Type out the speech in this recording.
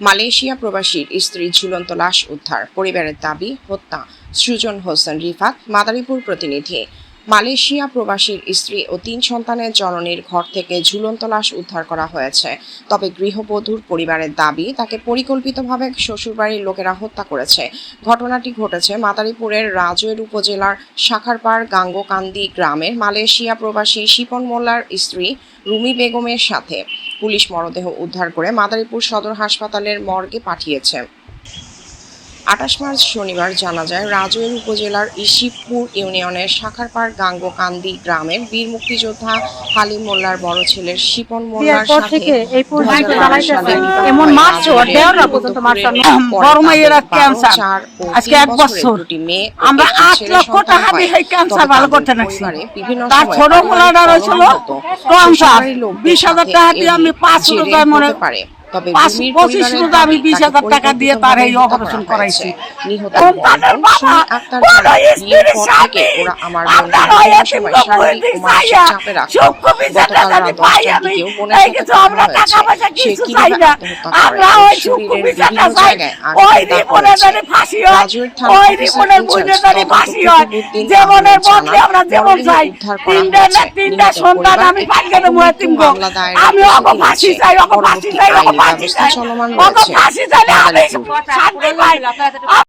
Malaysia প্রবাসীর স্ত্রীর ঝুলন্ত লাশ উদ্ধার, পরিবারের দাবি হত্যা। সৃজন হোসেন রিফাত, মাদারীপুর প্রতিনিধি। মালয়েশিয়া প্রবাসীর স্ত্রী ও ৩ সন্তানের জননীর ঘর থেকে ঝুলন্ত লাশ উদ্ধার করা হয়েছে। তবে গৃহবধূর পরিবারের দাবি তাকে পরিকল্পিতভাবে শ্বশুরবাড়ির লোকেরা হত্যা করেছে। ঘটনাটি ঘটেছে মাদারীপুরের রাজৈর উপজেলার শাখারপাড় গাঙ্গোকান্দি গ্রামের মালয়েশিয়া প্রবাসী শিপন মোল্লার স্ত্রী রুমি বেগমের সাথে। পুলিশ মরদেহ উদ্ধার করে মাদারীপুর সদর হাসপাতালের মর্গে পাঠিয়েছে। ২৮ মার্চ শনিবার জানা যায় রাজৈর উপজেলার ইসিপুর ইউনিয়নের শাখারপাড় গাঙ্গোকান্দি গ্রামের বীর মুক্তিযোদ্ধা হালিম মোল্লার বড় ছেলের শিপন মোল্লার সাথে দুটি মেয়ে আমরা ৮ লক্ষ টাকা দিয়ে এই ক্যান্সার ভালো করতে নাকি বিভিন্ন ছোট মোলাটা রয়েছিল ক্যান্সার ২০,০০০ টাকা দিয়ে আমি ৫০০ টাকা মনে পারে। তবে ২০,০০০ টাকা দিয়ে তার এই অপারেশন করাইছি। নিহত ওরা আমার চাপে রাখে। গতকাল রাত ১০টার দিকেও বোনের সাথে শরীরের বিভিন্ন জায়গায় রাজৈর থানা উদ্ধার করা হয়েছে। মামলা দায়ের ব্যবস্থা চলমান রয়েছে।